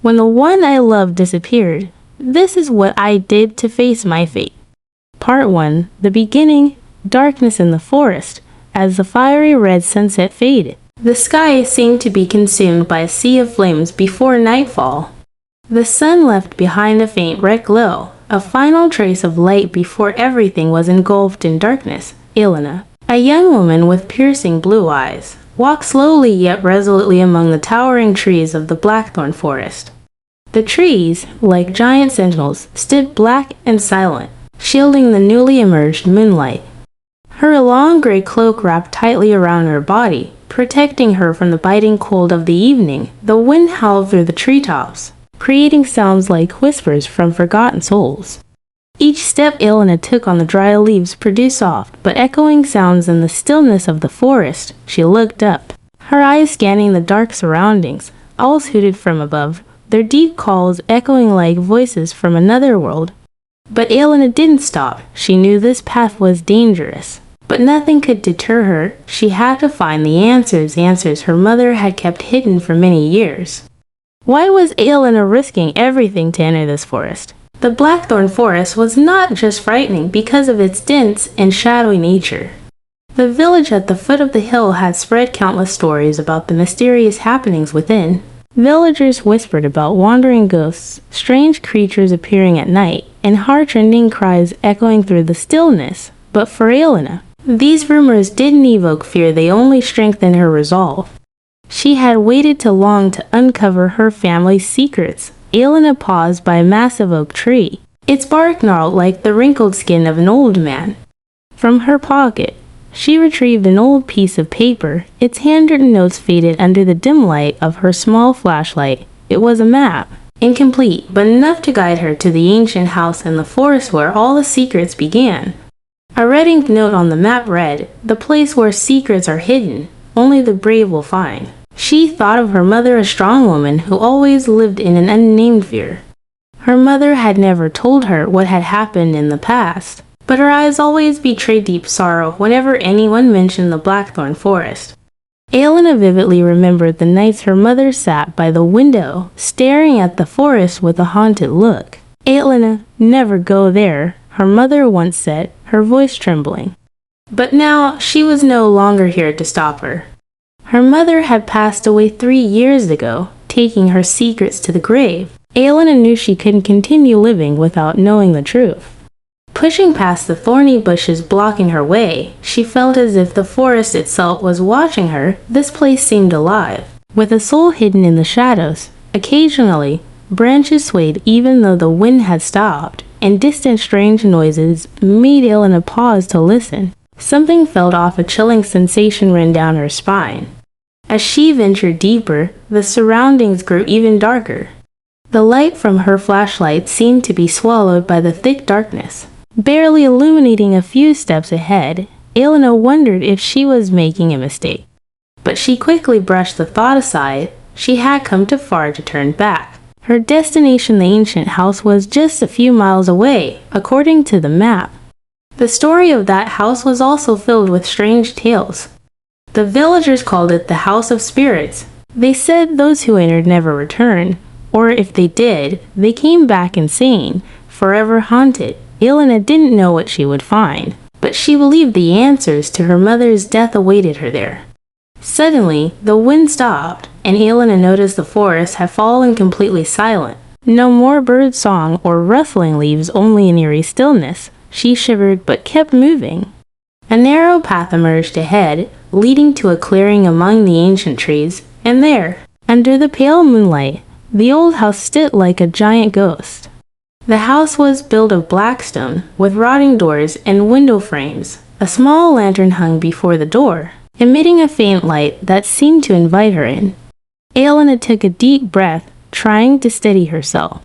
When the one I loved disappeared, this is what I did to face my fate. Part 1. The beginning. Darkness in the forest. As the fiery red sunset faded, the sky seemed to be consumed by a sea of flames before nightfall. The sun left behind a faint red glow, a final trace of light before everything was engulfed in darkness. Elena, a young woman with piercing blue eyes, walked slowly yet resolutely among the towering trees of the blackthorn forest. The trees, like giant sentinels, stood black and silent, shielding the newly emerged moonlight. Her long gray cloak wrapped tightly around her body, protecting her from the biting cold of the evening. The wind howled through the treetops, creating sounds like whispers from forgotten souls. Each step Elena took on the dry leaves produced soft but echoing sounds in the stillness of the forest. She looked up, her eyes scanning the dark surroundings. Owls hooted from above, their deep calls echoing like voices from another world. But Elena didn't stop. She knew this path was dangerous, but nothing could deter her. She had to find the answers her mother had kept hidden for many years. Why was Elena risking everything to enter this forest? The blackthorn forest was not just frightening because of its dense and shadowy nature. The village at the foot of the hill had spread countless stories about the mysterious happenings within. Villagers whispered about wandering ghosts, strange creatures appearing at night, and heart-rending cries echoing through the stillness. But for Elena, these rumors didn't evoke fear, they only strengthened her resolve. She had waited too long to uncover her family's secrets. Elena paused by a massive oak tree, its bark gnarled like the wrinkled skin of an old man. From her pocket, she retrieved an old piece of paper, its handwritten notes faded under the dim light of her small flashlight. It was a map, incomplete, but enough to guide her to the ancient house in the forest where all the secrets began. A red ink note on the map read, "The place where secrets are hidden, only the brave will find." She thought of her mother, a strong woman who always lived in an unnamed fear. Her mother had never told her what had happened in the past, but her eyes always betrayed deep sorrow whenever anyone mentioned the blackthorn forest. Elena vividly remembered the nights her mother sat by the window, staring at the forest with a haunted look. "Elena, never go there," her mother once said, her voice trembling. But now she was no longer here to stop her. Her mother had passed away 3 years ago, taking her secrets to the grave. Elena knew she couldn't continue living without knowing the truth. Pushing past the thorny bushes blocking her way, she felt as if the forest itself was watching her. This place seemed alive, with a soul hidden in the shadows. Occasionally, branches swayed even though the wind had stopped, and distant strange noises made Elena pause to listen. Something felt off, a chilling sensation ran down her spine. As she ventured deeper, the surroundings grew even darker. The light from her flashlight seemed to be swallowed by the thick darkness, barely illuminating a few steps ahead. Elena wondered if she was making a mistake, but she quickly brushed the thought aside. She had come too far to turn back. Her destination, the ancient house, was just a few miles away, according to the map. The story of that house was also filled with strange tales. The villagers called it the House of Spirits. They said those who entered never returned, or if they did, they came back insane, forever haunted. Elena didn't know what she would find, but she believed the answers to her mother's death awaited her there. Suddenly, the wind stopped, and Elena noticed the forest had fallen completely silent. No more bird song or rustling leaves, only an eerie stillness. She shivered but kept moving. A narrow path emerged ahead, leading to a clearing among the ancient trees, and there, under the pale moonlight, the old house stood like a giant ghost. The house was built of black stone, with rotting doors and window frames. A small lantern hung before the door, emitting a faint light that seemed to invite her in. Elena took a deep breath, trying to steady herself.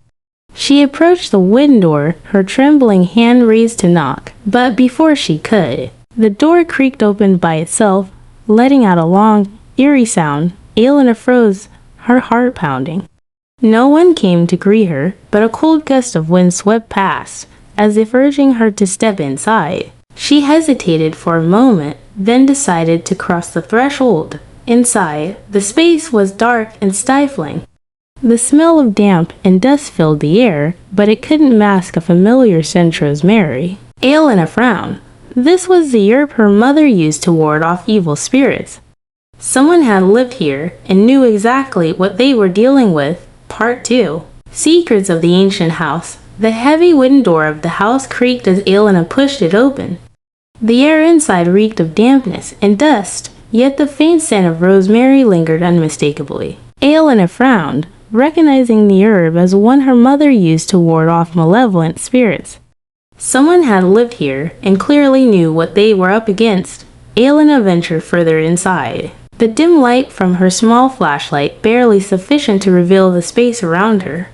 She approached the wooden door, her trembling hand raised to knock, but before she could, the door creaked open by itself, letting out a long, eerie sound. Elena froze, her heart pounding. No one came to greet her, but a cold gust of wind swept past, as if urging her to step inside. She hesitated for a moment, then decided to cross the threshold. Inside, the space was dark and stifling. The smell of damp and dust filled the air, but it couldn't mask a familiar scent rosemary. Elena frowned. This was the herb her mother used to ward off evil spirits. Someone had lived here and knew exactly what they were dealing with. Part 2. Secrets of the Ancient House. The heavy wooden door of the house creaked as Elena pushed it open. The air inside reeked of dampness and dust, yet the faint scent of rosemary lingered unmistakably. Elena frowned, recognizing the herb as one her mother used to ward off malevolent spirits. Someone had lived here and clearly knew what they were up against. Elena ventured further inside, the dim light from her small flashlight barely sufficient to reveal the space around her.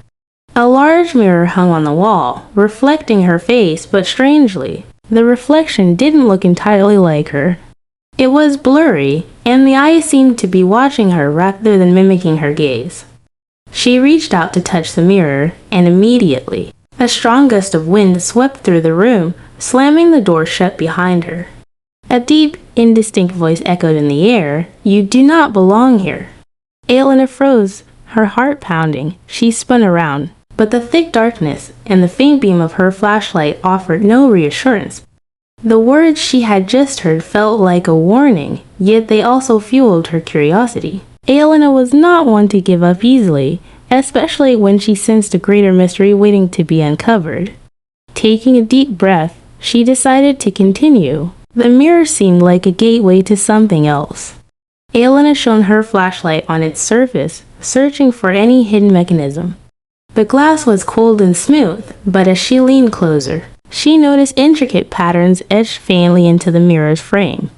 A large mirror hung on the wall, reflecting her face, but strangely, the reflection didn't look entirely like her. It was blurry, and the eyes seemed to be watching her rather than mimicking her gaze. She reached out to touch the mirror, and immediately, a strong gust of wind swept through the room, slamming the door shut behind her. A deep, indistinct voice echoed in the air, "You do not belong here." Elena froze, her heart pounding. She spun around, but the thick darkness and the faint beam of her flashlight offered no reassurance. The words she had just heard felt like a warning, yet they also fueled her curiosity. Elena was not one to give up easily, especially when she sensed a greater mystery waiting to be uncovered. Taking a deep breath, she decided to continue. The mirror seemed like a gateway to something else. Elena shone her flashlight on its surface, searching for any hidden mechanism. The glass was cold and smooth, but as she leaned closer, she noticed intricate patterns etched faintly into the mirror's frame.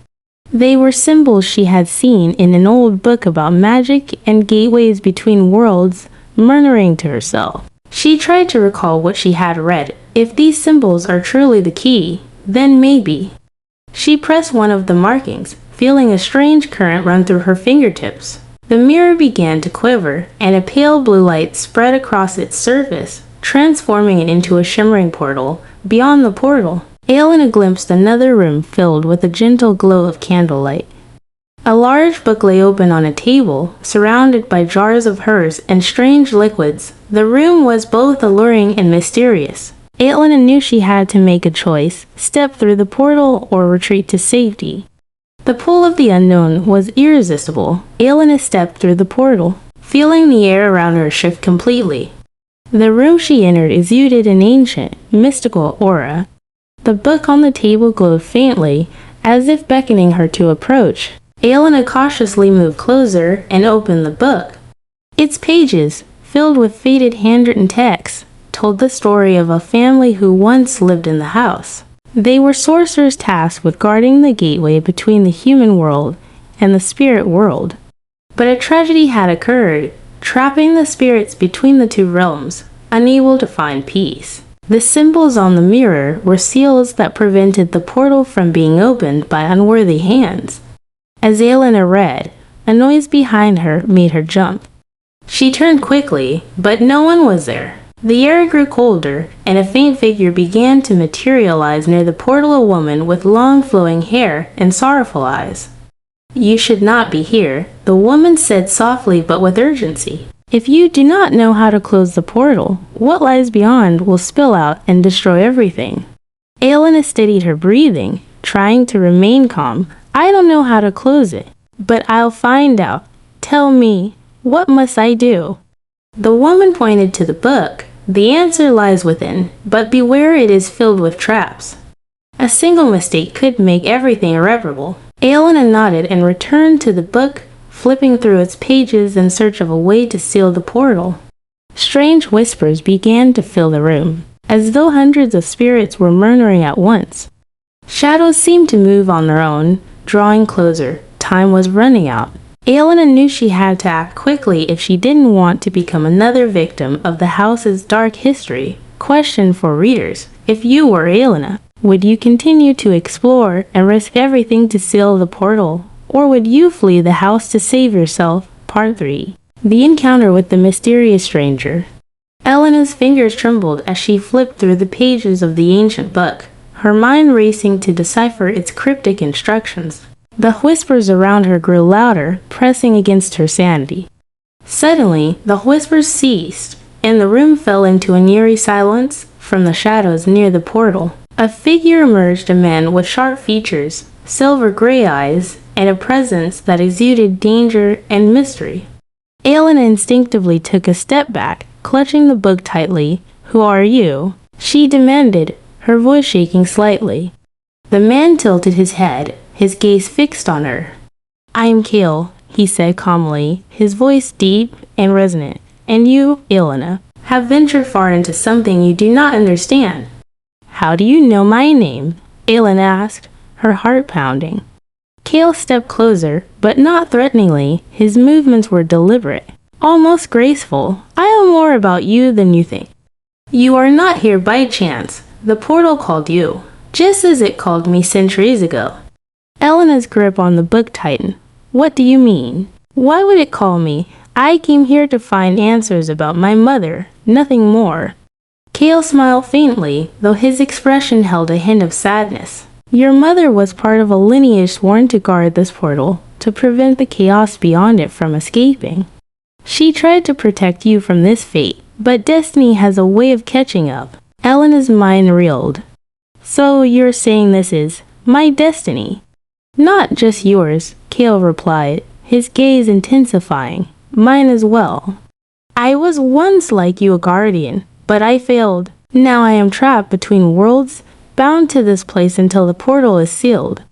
They were symbols she had seen in an old book about magic and gateways between worlds. Murmuring to herself, she tried to recall what she had read. If these symbols are truly the key, then maybe. She pressed one of the markings, feeling a strange current run through her fingertips. The mirror began to quiver, and a pale blue light spread across its surface, transforming it into a shimmering portal. Beyond the portal, Elena glimpsed another room filled with a gentle glow of candlelight. A large book lay open on a table, surrounded by jars of herbs and strange liquids. The room was both alluring and mysterious. Elena knew she had to make a choice, step through the portal or retreat to safety. The pull of the unknown was irresistible. Elena stepped through the portal, feeling the air around her shift completely. The room she entered exuded an ancient, mystical aura. The book on the table glowed faintly, as if beckoning her to approach. Elena cautiously moved closer and opened the book. Its pages, filled with faded handwritten text, told the story of a family who once lived in the house. They were sorcerers tasked with guarding the gateway between the human world and the spirit world. But a tragedy had occurred, trapping the spirits between the two realms, unable to find peace. The symbols on the mirror were seals that prevented the portal from being opened by unworthy hands. As Elena read, a noise behind her made her jump. She turned quickly, but no one was there. The air grew colder, and a faint figure began to materialize near the portal, a woman with long flowing hair and sorrowful eyes. "You should not be here," the woman said softly but with urgency. "If you do not know how to close the portal, what lies beyond will spill out and destroy everything." Elena steadied her breathing, trying to remain calm. "I don't know how to close it, but I'll find out. Tell me, what must I do?" The woman pointed to the book. "The answer lies within, but beware, it is filled with traps. A single mistake could make everything irreparable." Elena nodded and returned to the book, flipping through its pages in search of a way to seal the portal. Strange whispers began to fill the room, as though hundreds of spirits were murmuring at once. Shadows seemed to move on their own, drawing closer. Time was running out. Elena knew she had to act quickly if she didn't want to become another victim of the house's dark history. Question for readers: if you were Elena, would you continue to explore and risk everything to seal the portal? Or would you flee the house to save yourself? Part 3. The encounter with the mysterious stranger. Elena's fingers trembled as she flipped through the pages of the ancient book, her mind racing to decipher its cryptic instructions. The whispers around her grew louder, pressing against her sanity. Suddenly, the whispers ceased, and the room fell into an eerie silence from the shadows near the portal. A figure emerged, a man with sharp features, silver gray eyes, and a presence that exuded danger and mystery. Elena instinctively took a step back, clutching the book tightly. "Who are you?" she demanded, her voice shaking slightly. The man tilted his head, his gaze fixed on her. "I am Cale," he said calmly, his voice deep and resonant. "And you, Elena, have ventured far into something you do not understand." "How do you know my name?" Elena asked, her heart pounding. Cale stepped closer, but not threateningly. His movements were deliberate, almost graceful. "I know more about you than you think. You are not here by chance. The portal called you, just as it called me centuries ago." Elena's grip on the book tightened. "What do you mean? Why would it call me? I came here to find answers about my mother, nothing more." Cale smiled faintly, though his expression held a hint of sadness. "Your mother was part of a lineage sworn to guard this portal, to prevent the chaos beyond it from escaping. She tried to protect you from this fate, but destiny has a way of catching up." Elena's mind reeled. "So you're saying this is my destiny?" "Not just yours," Cale replied, his gaze intensifying. "Mine as well. I was once like you, a guardian, but I failed. Now I am trapped between worlds, bound to this place until the portal is sealed.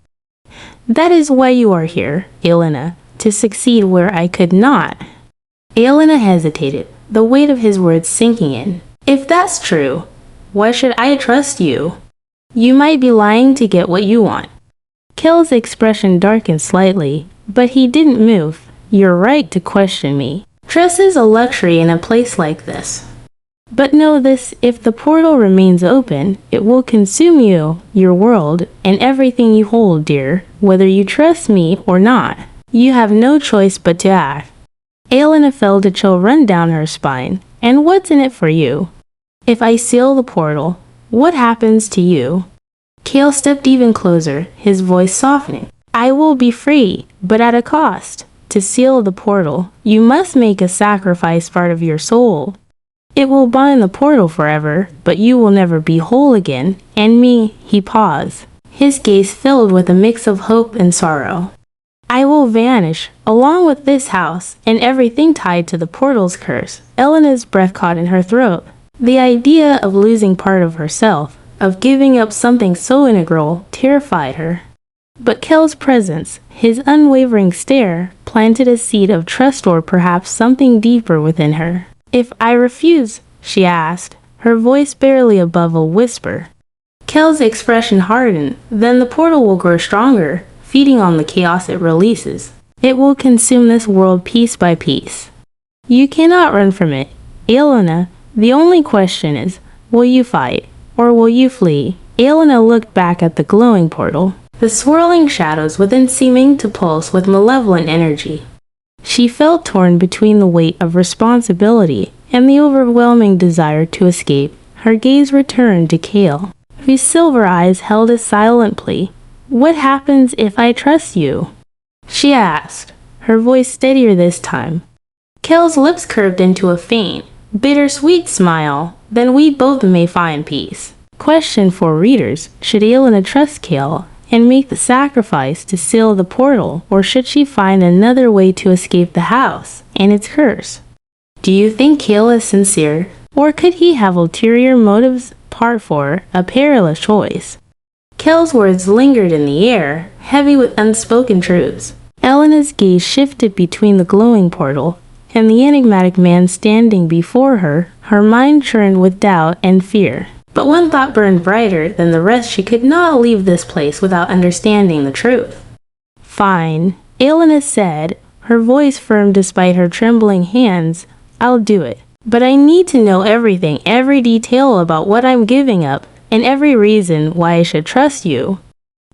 That is why you are here, Elena, to succeed where I could not." Elena hesitated, the weight of his words sinking in. "If that's true, why should I trust you? You might be lying to get what you want." Cale's expression darkened slightly, but he didn't move. "You're right to question me. Trust is a luxury in a place like this. But know this, if the portal remains open, it will consume you, your world, and everything you hold dear, whether you trust me or not. You have no choice but to act." Elena felt a chill run down her spine. "And what's in it for you? If I seal the portal, what happens to you?" Cale stepped even closer, his voice softening. "I will be free, but at a cost. To seal the portal, you must make a sacrifice part of your soul. It will bind the portal forever, but you will never be whole again. And me," he paused, his gaze filled with a mix of hope and sorrow. "I will vanish, along with this house, and everything tied to the portal's curse." Elena's breath caught in her throat. The idea of losing part of herself, of giving up something so integral, terrified her. But Cale's presence, his unwavering stare, planted a seed of trust or perhaps something deeper within her. "If I refuse?" she asked, her voice barely above a whisper. Cale's expression hardened. "Then the portal will grow stronger, feeding on the chaos it releases. It will consume this world piece by piece. You cannot run from it. Elena, the only question is, will you fight, or will you flee?" Elena looked back at the glowing portal, the swirling shadows within seeming to pulse with malevolent energy. She felt torn between the weight of responsibility and the overwhelming desire to escape. Her gaze returned to Cale, whose silver eyes held a silent plea. "What happens if I trust you?" she asked, her voice steadier this time. Cale's lips curved into a faint, bittersweet smile. "Then we both may find peace." Question for readers: should Elena trust Cale and make the sacrifice to seal the portal, or should she find another way to escape the house and its curse? Do you think Cale is sincere, or could he have ulterior motives? Part 4, a perilous choice. Cale's words lingered in the air, heavy with unspoken truths. Elena's gaze shifted between the glowing portal and the enigmatic man standing before her. Her mind churned with doubt and fear. But one thought burned brighter than the rest. She could not leave this place without understanding the truth. "Fine," Elena said, her voice firm despite her trembling hands. "I'll do it. But I need to know everything, every detail about what I'm giving up, and every reason why I should trust you."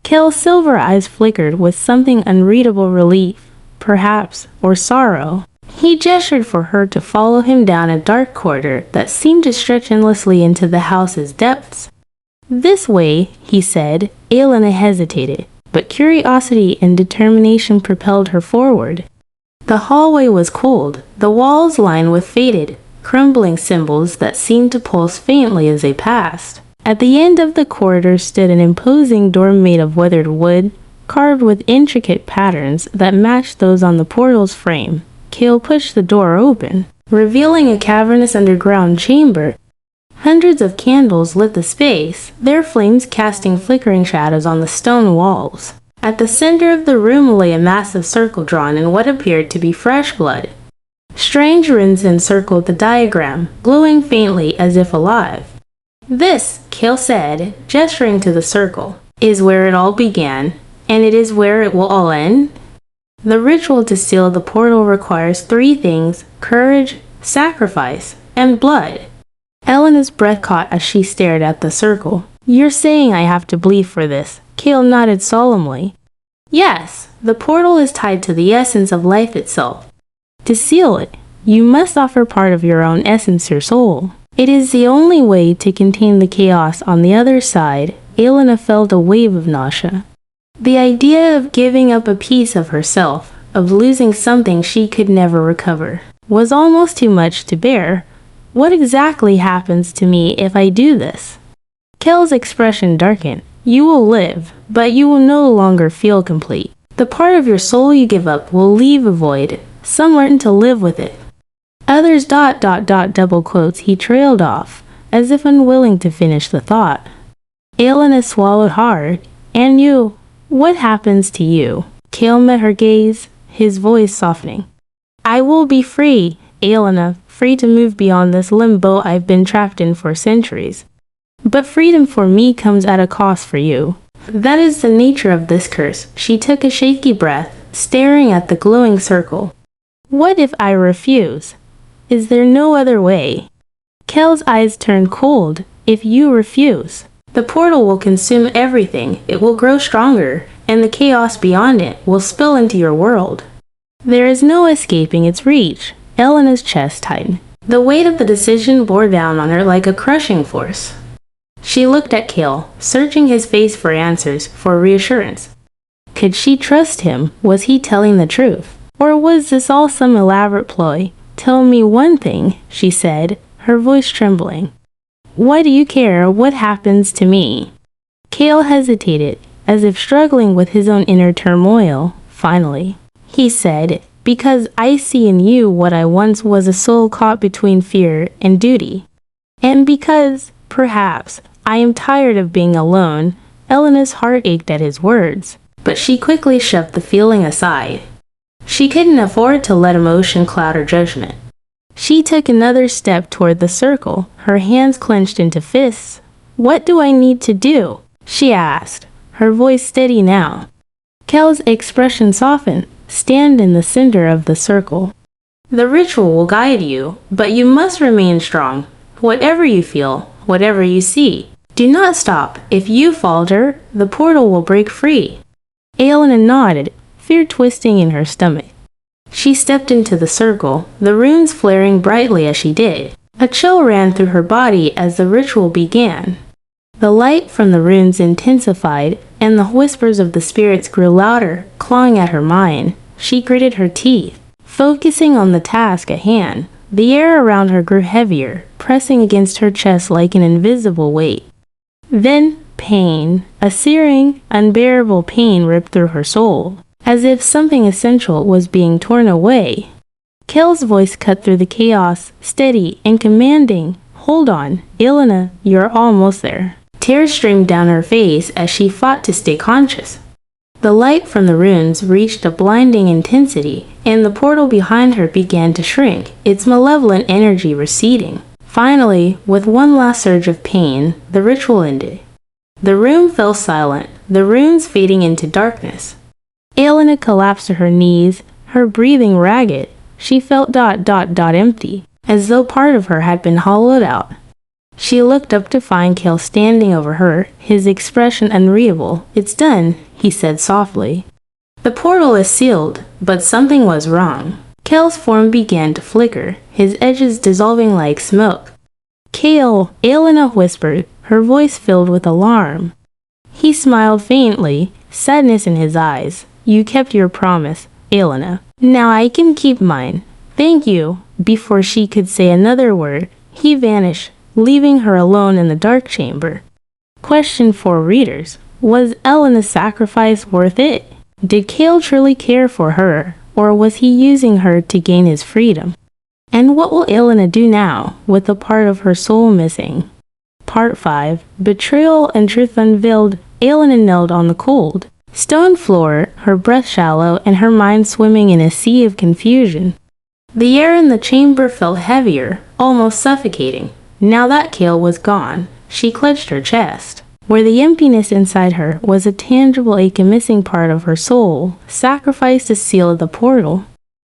Cale's silver eyes flickered with something unreadable, relief, perhaps, or sorrow. He gestured for her to follow him down a dark corridor that seemed to stretch endlessly into the house's depths. "This way," he said. Elena hesitated, but curiosity and determination propelled her forward. The hallway was cold, the walls lined with faded, crumbling symbols that seemed to pulse faintly as they passed. At the end of the corridor stood an imposing door made of weathered wood, carved with intricate patterns that matched those on the portal's frame. Cale pushed the door open, revealing a cavernous underground chamber. Hundreds of candles lit the space, their flames casting flickering shadows on the stone walls. At the center of the room lay a massive circle drawn in what appeared to be fresh blood. Strange runes encircled the diagram, glowing faintly as if alive. "This," Cale said, gesturing to the circle, "is where it all began, and it is where it will all end." The ritual to seal the portal requires 3 things: courage, sacrifice, and blood. Elena's breath caught as she stared at the circle. "You're saying I have to bleed for this?" Cale nodded solemnly. "Yes, the portal is tied to the essence of life itself. To seal it, you must offer part of your own essence, your soul. It is the only way to contain the chaos on the other side." Elena felt a wave of nausea. The idea of giving up a piece of herself, of losing something she could never recover, was almost too much to bear. "What exactly happens to me if I do this?" Cale's expression darkened. "You will live, but you will no longer feel complete. The part of your soul you give up will leave a void. Some learn to live with it. Others ... double quotes he trailed off, as if unwilling to finish the thought. Elena swallowed hard. "And you? What happens to you?" Cale met her gaze, his voice softening. "I will be free, Elena, free to move beyond this limbo I've been trapped in for centuries. But freedom for me comes at a cost for you. That is the nature of this curse." She took a shaky breath, staring at the glowing circle. "What if I refuse? Is there no other way?" Cale's eyes turned cold. "If you refuse, the portal will consume everything. It will grow stronger, and the chaos beyond it will spill into your world. There is no escaping its reach." Elena's chest tightened. The weight of the decision bore down on her like a crushing force. She looked at Cale, searching his face for answers, for reassurance. Could she trust him? Was he telling the truth? Or was this all some elaborate ploy? "Tell me one thing," she said, her voice trembling. "Why do you care what happens to me?" Cale hesitated, as if struggling with his own inner turmoil. Finally, he said, "Because I see in you what I once was, a soul caught between fear and duty. And because, perhaps, I am tired of being alone." Elena's heart ached at his words, but she quickly shoved the feeling aside. She couldn't afford to let emotion cloud her judgment. She took another step toward the circle, her hands clenched into fists. "What do I need to do?" she asked, her voice steady now. Cale's expression softened. "Stand in the center of the circle. The ritual will guide you, but you must remain strong. Whatever you feel, whatever you see, do not stop. If you falter, the portal will break free." Elena nodded, fear twisting in her stomach. She stepped into the circle, the runes flaring brightly as she did. A chill ran through her body as the ritual began. The light from the runes intensified, and the whispers of the spirits grew louder, clawing at her mind. She gritted her teeth, focusing on the task at hand. The air around her grew heavier, pressing against her chest like an invisible weight. Then pain, a searing, unbearable pain ripped through her soul, as if something essential was being torn away. Cale's voice cut through the chaos, steady and commanding. "Hold on, Elena, you're almost there." Tears streamed down her face as she fought to stay conscious. The light from the runes reached a blinding intensity, and the portal behind her began to shrink, its malevolent energy receding. Finally, with one last surge of pain, the ritual ended. The room fell silent, the runes fading into darkness. Elena collapsed to her knees, her breathing ragged. She felt empty, as though part of her had been hollowed out. She looked up to find Cale standing over her, his expression unreadable. "It's done," he said softly. "The portal is sealed, but something was wrong." Cale's form began to flicker, his edges dissolving like smoke. "Cale," Elena whispered, her voice filled with alarm. He smiled faintly, sadness in his eyes. "You kept your promise, Elena. Now I can keep mine. Thank you." Before she could say another word, he vanished, leaving her alone in the dark chamber. Question for readers. Was Elena's sacrifice worth it? Did Cale truly care for her, or was he using her to gain his freedom? And what will Elena do now, with a part of her soul missing? Part 5. Betrayal and Truth Unveiled. Elena knelt on the cold stone floor, her breath shallow and her mind swimming in a sea of confusion. The air in the chamber felt heavier, almost suffocating. Now that Cale was gone, she clenched her chest. Where the emptiness inside her was a tangible ache, a missing part of her soul, sacrificed to seal the portal.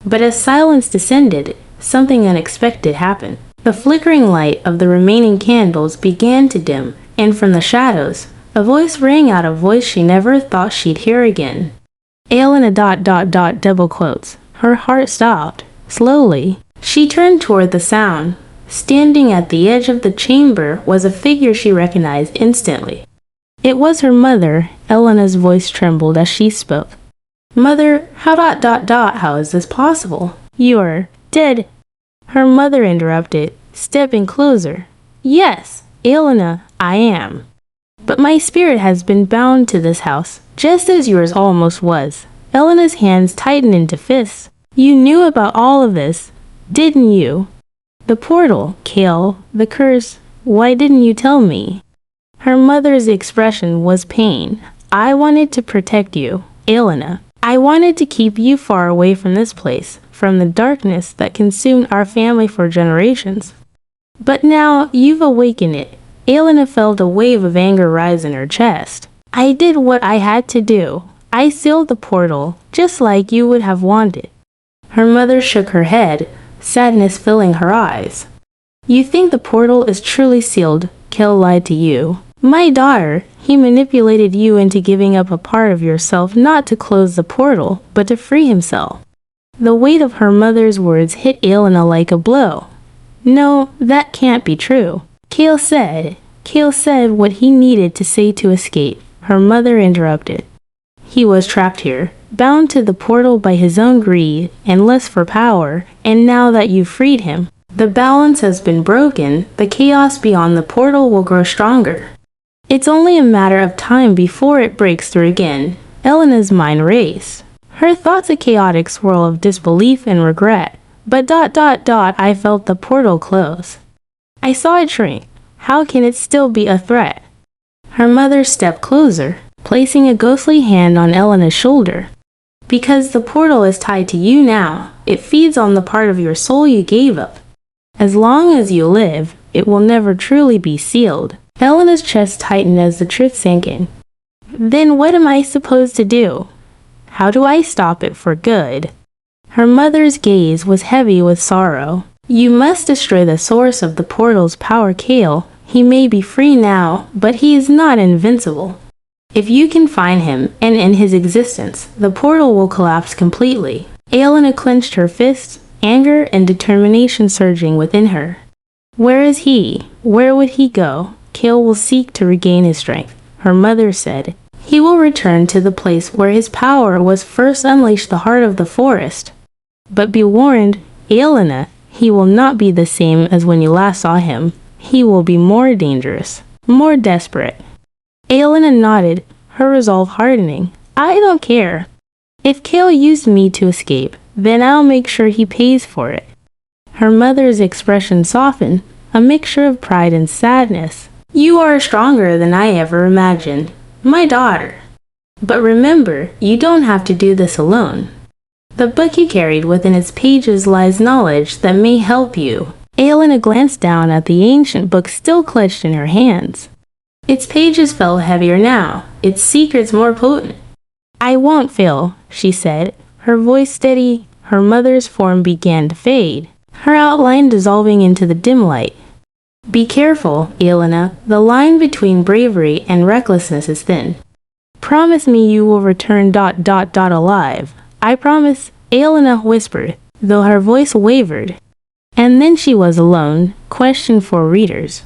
But as silence descended, something unexpected happened. The flickering light of the remaining candles began to dim, and from the shadows, a voice rang out, a voice she never thought she'd hear again. Elena ... double quotes. Her heart stopped. Slowly, she turned toward the sound. Standing at the edge of the chamber was a figure she recognized instantly. It was her mother. Elena's voice trembled as she spoke. "Mother, how is this possible? You're dead." Her mother interrupted, stepping closer. "Yes, Elena, I am. But my spirit has been bound to this house, just as yours almost was." Elena's hands tightened into fists. "You knew about all of this, didn't you? The portal, Cale, the curse. Why didn't you tell me?" Her mother's expression was pain. "I wanted to protect you, Elena. I wanted to keep you far away from this place, from the darkness that consumed our family for generations. But now you've awakened it." Elena felt a wave of anger rise in her chest. "I did what I had to do. I sealed the portal, just like you would have wanted." Her mother shook her head, sadness filling her eyes. "You think the portal is truly sealed? Cale lied to you. My daughter, he manipulated you into giving up a part of yourself, not to close the portal, but to free himself." The weight of her mother's words hit Elena like a blow. "No, that can't be true. Cale said what he needed to say to escape." Her mother interrupted. "He was trapped here, bound to the portal by his own greed and lust for power, and now that you've freed him, the balance has been broken. The chaos beyond the portal will grow stronger. It's only a matter of time before it breaks through again." Elena's mind raced. Her thoughts a chaotic swirl of disbelief and regret. But ... I felt the portal close. I saw it shrink. How can it still be a threat? Her mother stepped closer, placing a ghostly hand on Elena's shoulder. "Because the portal is tied to you now. It feeds on the part of your soul you gave up. As long as you live, it will never truly be sealed." Elena's chest tightened as the truth sank in. "Then what am I supposed to do? How do I stop it for good?" Her mother's gaze was heavy with sorrow. "You must destroy the source of the portal's power, Cale. He may be free now, but he is not invincible. If you can find him and end his existence, the portal will collapse completely." Elena clenched her fists, anger and determination surging within her. "Where is he? Where would he go? Cale will seek to regain his strength," her mother said. "He will return to the place where his power was first unleashed, the heart of the forest. But be warned, Elena, he will not be the same as when you last saw him. He will be more dangerous, more desperate." Elena nodded, her resolve hardening. "I don't care. If Cale used me to escape, then I'll make sure he pays for it." Her mother's expression softened, a mixture of pride and sadness. "You are stronger than I ever imagined, my daughter. But remember, you don't have to do this alone. The book you carried within its pages lies knowledge that may help you." Elena glanced down at the ancient book still clutched in her hands. Its pages felt heavier now, its secrets more potent. "I won't fail," she said, her voice steady. Her mother's form began to fade, her outline dissolving into the dim light. "Be careful, Elena. The line between bravery and recklessness is thin. Promise me you will return ... alive. I promise," Elena whispered, though her voice wavered. And then she was alone. Question for readers.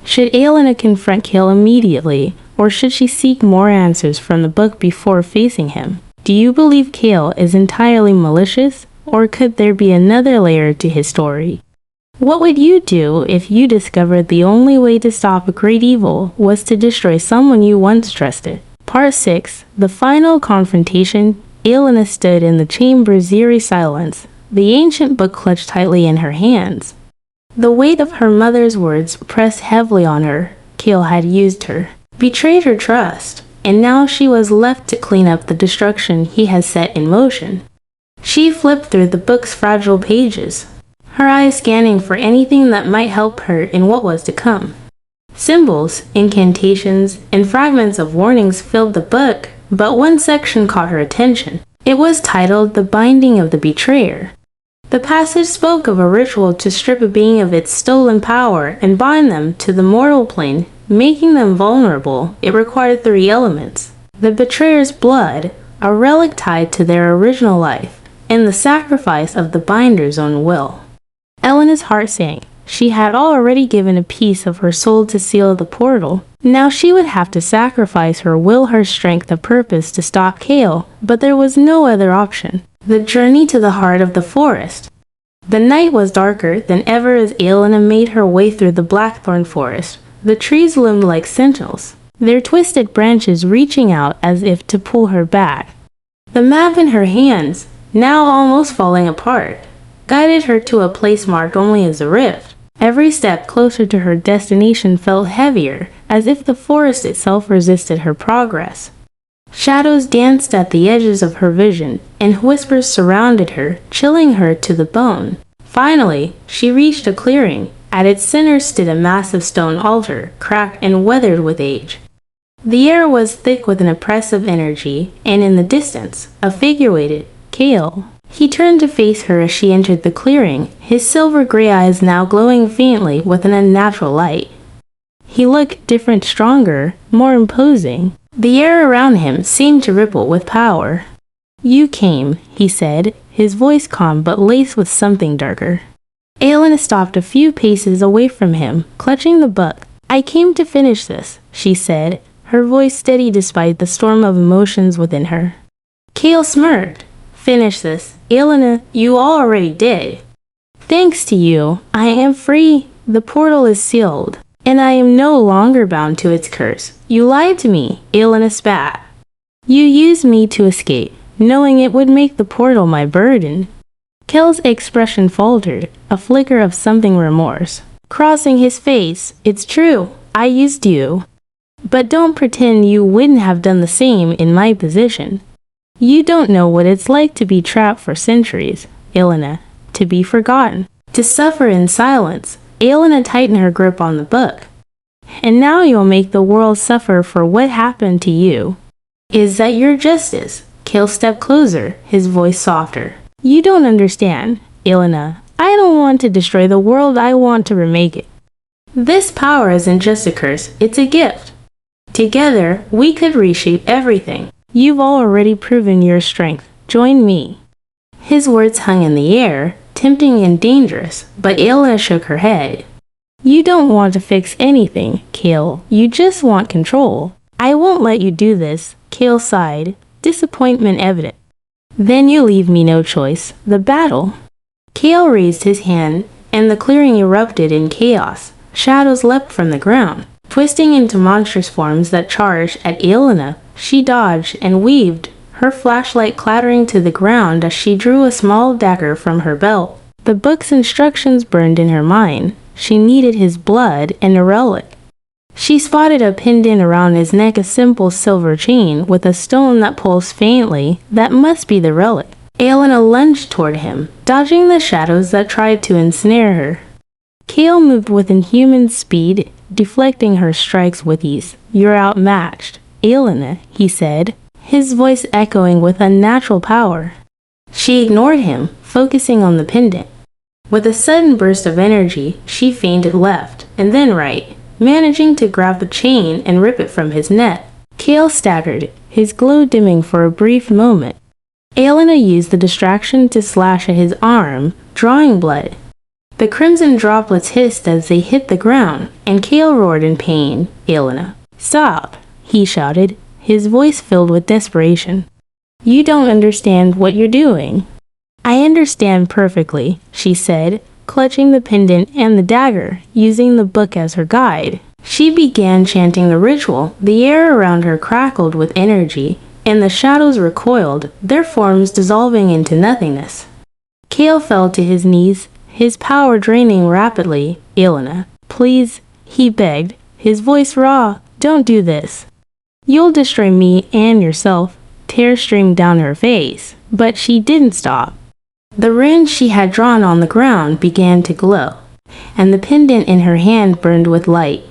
Should Elena confront Cale immediately, or should she seek more answers from the book before facing him? Do you believe Kale is entirely malicious, or could there be another layer to his story? What would you do if you discovered the only way to stop a great evil was to destroy someone you once trusted? Part 6. The final confrontation. Elena stood in the chamber's eerie silence, the ancient book clutched tightly in her hands. The weight of her mother's words pressed heavily on her. Kale had used her, betrayed her trust, and now she was left to clean up the destruction he had set in motion. She flipped through the book's fragile pages, her eyes scanning for anything that might help her in what was to come. Symbols, incantations, and fragments of warnings filled the book, but one section caught her attention. It was titled The Binding of the Betrayer. The passage spoke of a ritual to strip a being of its stolen power and bind them to the mortal plane, making them vulnerable. It required 3 elements: the betrayer's blood, a relic tied to their original life, and the sacrifice of the binder's own will. Elena's heart sank. She had already given a piece of her soul to seal the portal. Now she would have to sacrifice her will, her strength of purpose to stop Kale, but there was no other option. The journey to the heart of the forest. The night was darker than ever as Elena made her way through the blackthorn forest. The trees loomed like sentinels, their twisted branches reaching out as if to pull her back. The map in her hands, now almost falling apart, guided her to a place marked only as a rift. Every step closer to her destination felt heavier, as if the forest itself resisted her progress. Shadows danced at the edges of her vision, and whispers surrounded her, chilling her to the bone. Finally, she reached a clearing. At its center stood a massive stone altar, cracked and weathered with age. The air was thick with an oppressive energy, and in the distance, a figure waited. Kale. He turned to face her as she entered the clearing, his silver gray eyes now glowing faintly with an unnatural light. He looked different, stronger, more imposing. The air around him seemed to ripple with power. "You came," he said, his voice calm but laced with something darker. Elena stopped a few paces away from him, clutching the book. "I came to finish this," she said, her voice steady despite the storm of emotions within her. Kale smirked. "Finish this, Elena, you already did. Thanks to you, I am free. The portal is sealed, and I am no longer bound to its curse. You lied to me," Elena spat. "You used me to escape, knowing it would make the portal my burden." Kale's expression faltered, a flicker of something remorse crossing his face. "It's true, I used you. But don't pretend you wouldn't have done the same in my position. You don't know what it's like to be trapped for centuries, Elena, to be forgotten, to suffer in silence." Elena tightened her grip on the book. "And now you'll make the world suffer for what happened to you. Is that your justice?" Kale stepped closer, his voice softer. "You don't understand, Elena. I don't want to destroy the world, I want to remake it. This power isn't just a curse, it's a gift. Together, we could reshape everything. You've already proven your strength. Join me." His words hung in the air, tempting and dangerous, but Elena shook her head. "You don't want to fix anything, Kale. You just want control. I won't let you do this," Kale sighed, disappointment evident. "Then you leave me no choice. The battle." Kale raised his hand, and the clearing erupted in chaos. Shadows leapt from the ground, twisting into monstrous forms that charged at Elena. She dodged and weaved, her flashlight clattering to the ground as she drew a small dagger from her belt. The book's instructions burned in her mind. She needed his blood and a relic. She spotted a pendant around his neck, a simple silver chain with a stone that pulsed faintly. That must be the relic. Elena lunged toward him, dodging the shadows that tried to ensnare her. Kale moved with inhuman speed, deflecting her strikes with ease. "You're outmatched, Elena," he said, his voice echoing with unnatural power. She ignored him, focusing on the pendant. With a sudden burst of energy, she feinted left, and then right, managing to grab the chain and rip it from his neck. Kale staggered, his glow dimming for a brief moment. Elena used the distraction to slash at his arm, drawing blood. The crimson droplets hissed as they hit the ground, and Kale roared in pain. "Elena, stop!" he shouted, his voice filled with desperation. You don't understand what you're doing. I understand perfectly, she said, clutching the pendant and the dagger, using the book as her guide. She began chanting the ritual. The air around her crackled with energy, and the shadows recoiled, their forms dissolving into nothingness. Cale fell to his knees, his power draining rapidly. Elena, please, he begged, his voice raw, don't do this. You'll destroy me and yourself. Tears streamed down her face, but she didn't stop. The runes she had drawn on the ground began to glow, and the pendant in her hand burned with light.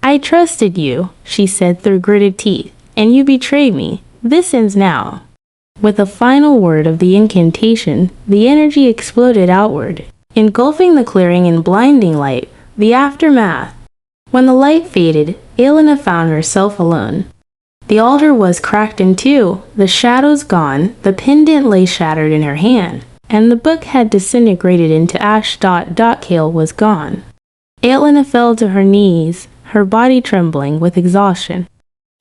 I trusted you, she said through gritted teeth, and you betrayed me. This ends now. With a final word of the incantation, the energy exploded outward, engulfing the clearing in blinding light. The aftermath. When the light faded, Elena found herself alone. The altar was cracked in two, the shadows gone, the pendant lay shattered in her hand, and the book had disintegrated into ash. Cale was gone. Elena fell to her knees, her body trembling with exhaustion.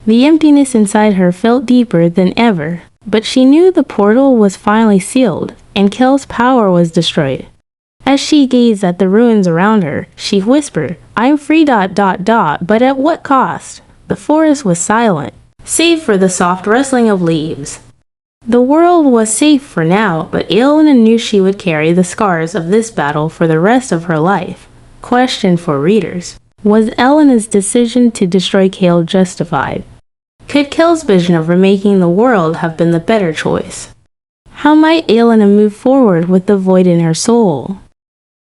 The emptiness inside her felt deeper than ever, but she knew the portal was finally sealed, and Cale's power was destroyed. As she gazed at the ruins around her, she whispered, I'm free. But at what cost? The forest was silent, save for the soft rustling of leaves. The world was safe for now, but Elena knew she would carry the scars of this battle for the rest of her life. Question for readers. Was Elena's decision to destroy Cale justified? Could Cale's vision of remaking the world have been the better choice? How might Elena move forward with the void in her soul?